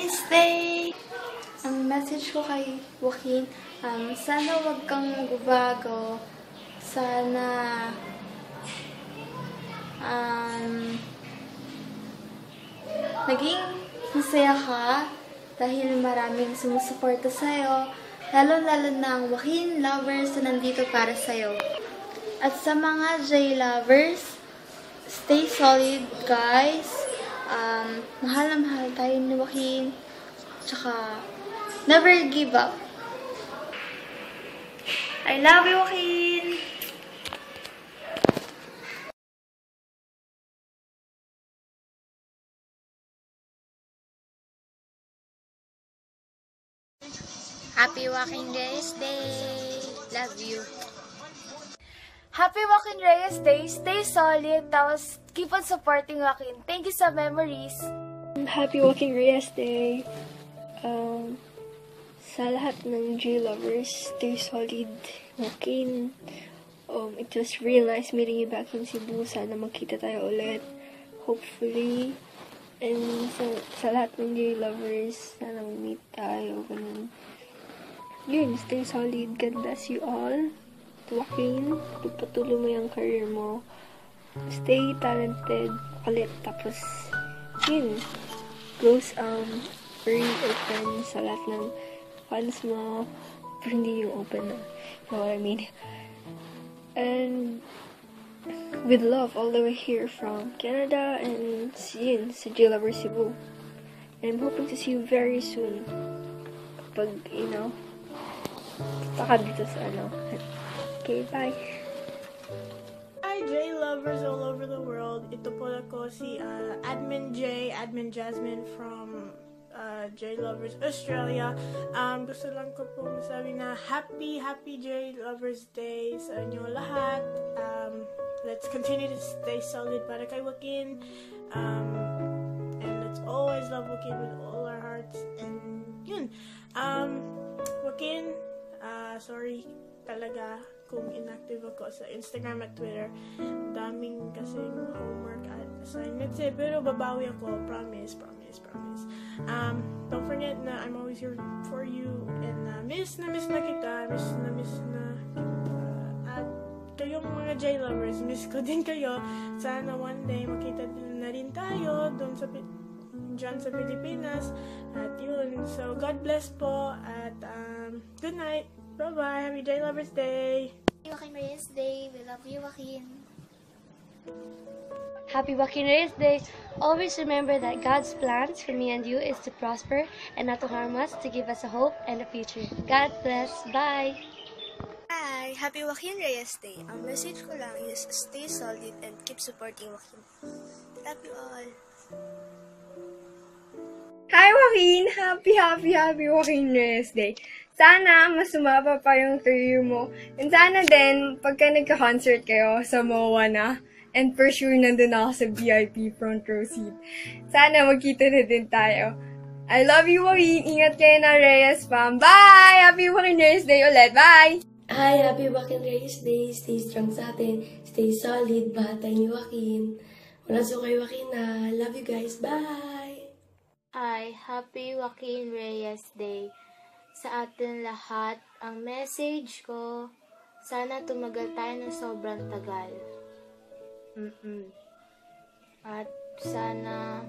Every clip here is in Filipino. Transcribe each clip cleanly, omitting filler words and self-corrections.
Reyes Day! Ang message ko kay Joaquin, sana wag kang magbago. Sana naging masaya ka dahil maraming sumusuporta sa'yo. Lalo-lalo na ang Joaquin lovers na nandito para sa'yo. At sa mga J lovers, stay solid guys. Mahal na mahal tayo ni Joaquin. Tsaka, never give up. I love you, Joaquin! Happy Joaquin Reyes Day! Love you! Happy Joaquin Reyes Day! Stay solid, tapos keep on supporting Joaquin. Thank you sa memories! Happy Joaquin Reyes Day! Sa lahat ng J lovers, stay solid, Joaquin. It was real nice meeting you back in Cebu. Sana magkita tayo ulit, hopefully. And sa lahat ng J lovers, sana mag-meet tayo, ganun. Yun, stay solid. God bless you all. Joaquin, pagpatuloy mo yung career mo. Stay talented ulit. Tapos, yun, close very open sa lahat ng fans mo. Pero hindi yung open na. You know what I mean? And, with love all the way here from Canada and yun, sa J Lover Cebu. And I'm hoping to see you very soon. Kapag, taka dito sa Okay, bye! Hi, J lovers all over the world. Ito po ako si Admin Jasmine from J Lovers Australia. Gusto lang ko po masabi na happy J Lovers Day sa inyo lahat. Let's continue to stay solid para kay Joaquin. And let's always love Joaquin with all our hearts. And yun. Joaquin, sorry talaga kung inactive ako sa Instagram at Twitter. Daming kasing homework at assignments pero babawi ako. Promise. Don't forget na I'm always here for you and miss na kita. At kayong mga J lovers, miss ko din kayo. Sana one day makita na rin tayo doon dyan sa Pilipinas. At yun, so God bless po at good night. Bye-bye. Happy J Lovers Day. Happy Joaquin Reyes Day. We love you, Joaquin. Happy Joaquin Reyes Day. Always remember that God's plans for me and you is to prosper and not to harm us, to give us a hope and a future. God bless. Bye. Hi! Happy Joaquin Reyes Day. Ang message ko lang is stay solid and keep supporting Joaquin. Love you all. Hi Joaquin! Happy Joaquin Reyes Day. Sana mas sumaba pa yung career mo. And sana din, pagka nagka-concert kayo sa MOA na, and for sure nandun ako sa VIP front row seat. Sana magkita na din tayo. I love you, Joaquin! Ingat kayo na Reyes fam. Bye! Happy Joaquin Reyes Day ulit. Bye! Hi! Happy Joaquin Reyes Day. Stay strong sa atin. Stay solid. Batay ni Joaquin. Wala so kay Joaquin na. Love you guys. Bye! Hi! Happy Joaquin Reyes Day. Sa atin lahat, ang message ko, sana tumagal tayo ng sobrang tagal. At sana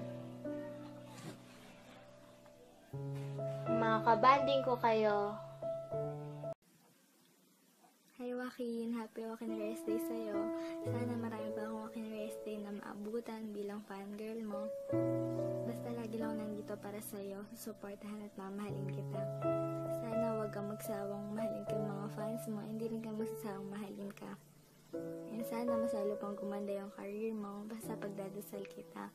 makabanding ko kayo. Hi Joaquin, happy Joaquin Reyes Day sa'yo. Sana marami pa akong Joaquin Reyes Day na maabutan bilang fangirl mo. Basta lagi lang nandito para sa'yo, susuportahan at mamahalin kita. Sana huwag kang magsawang mahalin ka mga fans mo, hindi rin kang magsasawang mahalin ka. And sana masalo pang gumanda yung career mo, basta pagdadasal kita.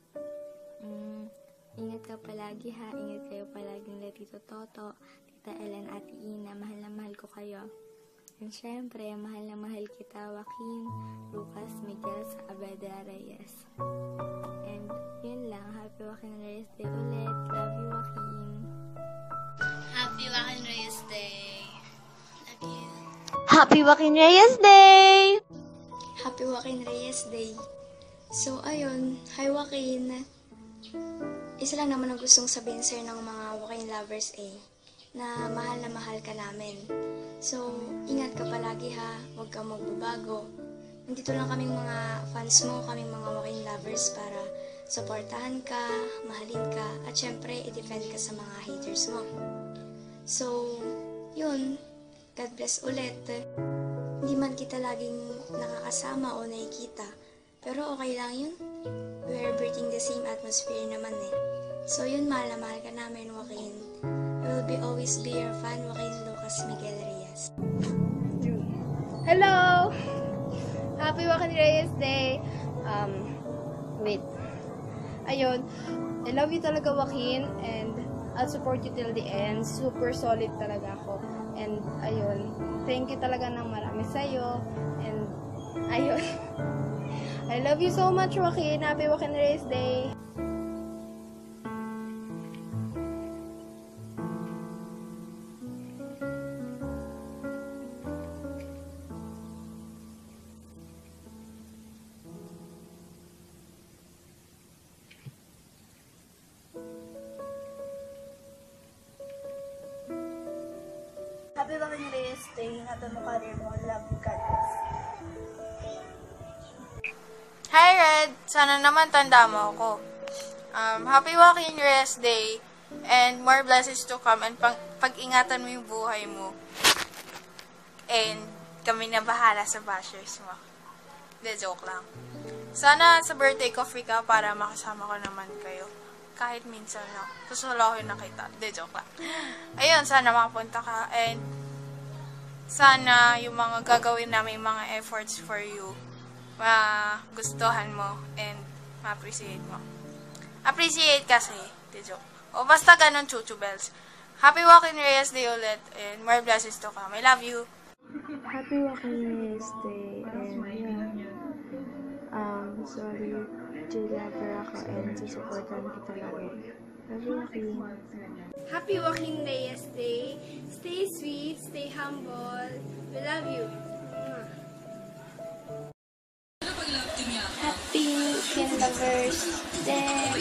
Ingat ka palagi ha, ingat kayo palagi nila Tito Toto, Tita Ellen, Ate Ina, mahal na mahal ko kayo. And syempre, mahal na mahal kita, Joaquin, Lucas, Miguel, sa Abeda Reyes. And yun lang, happy Joaquin Reyes Day ulit. Love you, Joaquin. Happy Joaquin Reyes Day. Love you. Happy Joaquin Reyes Day! Happy Joaquin Reyes Day. So, ayun, hi Joaquin. isa lang naman ang gustong sabihin sir ng mga Joaquin lovers na mahal ka namin. So, ingat ka palagi ha, huwag kang magbabago. Nandito lang kaming mga fans mo, kaming mga Joaquin lovers para supportahan ka, mahalin ka, at syempre, i-defend ka sa mga haters mo. So, yun, God bless ulit. Hindi man kita laging nakakasama o nakikita, pero okay lang yun. We're breathing the same atmosphere naman So yun, mahal na mahal ka namin, Joaquin. I will always be your fan, Joaquin Lucas Miguel Reyes. Hello! Happy Joaquin Reyes Day! Wait. Ayun. I love you talaga, Joaquin, and I'll support you till the end. Super solid talaga ako. And, ayun. Thank you talaga ng marami sa'yo. And, ayun. I love you so much, Joaquin. Happy Joaquin Reyes Day! Happy Joaquin Reyes Day. Ingatan mo career mo. Love you, God bless. Hi Red! Sana naman tanda mo ako. Happy Joaquin Reyes Day and more blessings to come and pag-ingatan mo yung buhay mo. And kami na bahala sa bashers mo. De, joke lang. Sana sa birthday ko free ka para makasama ko naman kayo. Kahit minsan lang. Susulahin na kita. De, joke lang. Ayun, sana makapunta ka. And sana yung mga gagawin namin mga efforts for you, magustuhan mo and ma-appreciate mo. Appreciate kasi. De, joke. O basta ganun, Chuchu Bells. Happy Joaquin Reyes Day ulit and more blessings to come. I love you. Happy Joaquin Reyes Day, and sorry, J-lover ako, and susupportan kita lagi. Love you, Joaquin. Happy Joaquin Reyes Day. Stay sweet, stay humble. We love you. Happy Joaquin Lovers Day.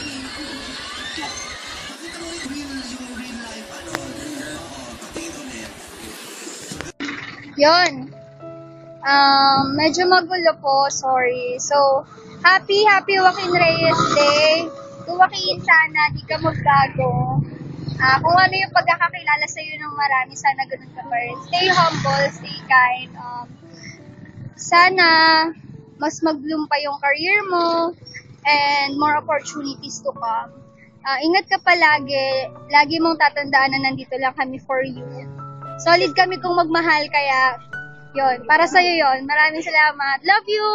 Yun. Medyo magulo po, sorry. So, happy Joaquin Reyes Day. Joaquin, sana di ka magbago. Kung ano yung pagkakakilala sa'yo ng marami, sana ganun ka pa rin. Stay humble, stay kind. Sana mas mag-bloom pa yung career mo and more opportunities to come. Ingat ka palagi. Lagi mong tatandaan na nandito lang kami for you. Solid kami kung magmahal, kaya yon, para sa'yo yon. Maraming salamat. Love you!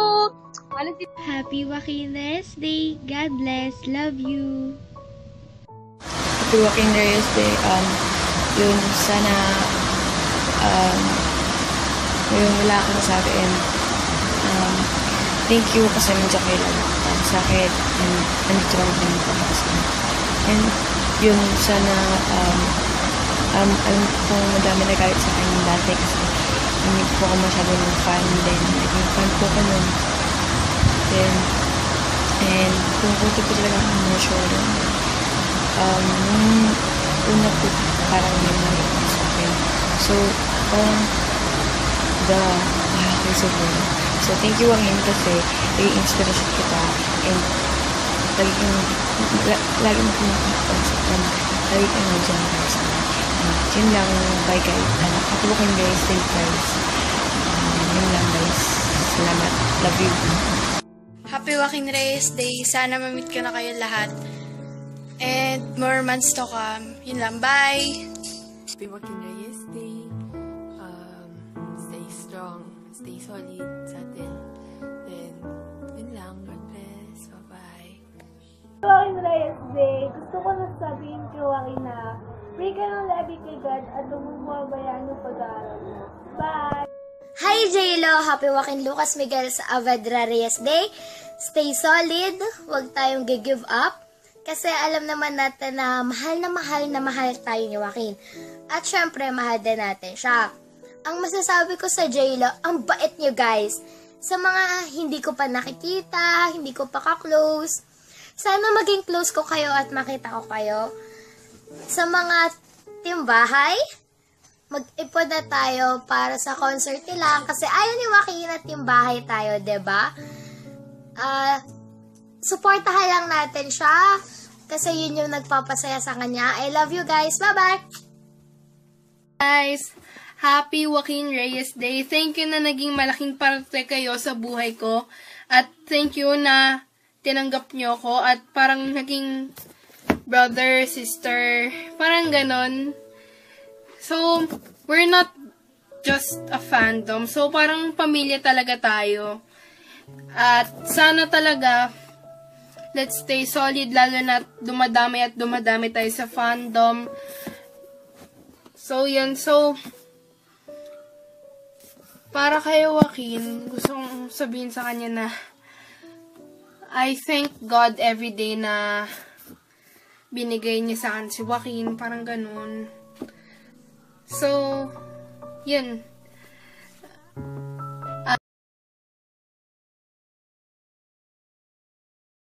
Happy Joaquin Reyes Day. God bless. Love you. Happy Joaquin Reyes Day. Yun, sana yung wala akong nasabi and thank you kasi nandiyan kayo lang sa akin and nandito lang din po ako sa akin. And yun, sana alam ko madami nagalit sa akin dati kasi hindi po ako masyado ng fan, then naging fan po ko nun. Then, and pumunta po talaga ang emosyon. Una po parang may nagalit sa akin. So, parang okay, siguro. So, thank you Joaquin kasi naging inspiration kita and lagi mo pinapagpasok and lagi ka nandiyan para sa akin. Yun lang, bye guys. Happy Joaquin Reyes Day guys. Yun lang guys. Salamat. Love you. Happy Joaquin Reyes Day. Sana ma-meet ko na kayo lahat. And more months to come. Yun lang. Bye! Happy Joaquin Reyes Day. Stay strong. Stay solid sa atin. Then, yun lang. God bless. Bye-bye. Joaquin Reyes Day. Gusto ko na sabihin kay Joaquin na pray ka ng lagi kay God at huwag mo mabayaan yung pag-aaral mo. Bye! Hi J-Lo! Happy Joaquin Lucas Miguel sa Avedra Reyes Day. Stay solid. Huwag tayong give up. Kasi alam naman natin na mahal tayo ni Joaquin. At syempre, mahal din natin siya. Ang masasabi ko sa J-Lo, ang bait niyo guys. Sa mga hindi ko pa nakikita, hindi ko pa ka-close, Sana maging close ko kayo at makita ko kayo. Sa mga timbahay, mag-ipon na tayo para sa concert nila. Kasi ayaw ni Joaquin na timbahay tayo, diba? Supportahan lang natin siya. Kasi yun yung nagpapasaya sa kanya. I love you guys. Bye-bye! Guys, happy Joaquin Reyes Day. Thank you na naging malaking parte kayo sa buhay ko. At thank you na tinanggap nyo ko. At parang naging brother, sister, parang ganon. So, we're not just a fandom. So, parang pamilya talaga tayo. At sana talaga, let's stay solid, lalo na dumadami at dumadami tayo sa fandom. So, yun. So, para kay Joaquin, gusto kong sabihin sa kanya na I thank God every day na binigay niya sa akin si Joaquin. Parang ganun. So, yun.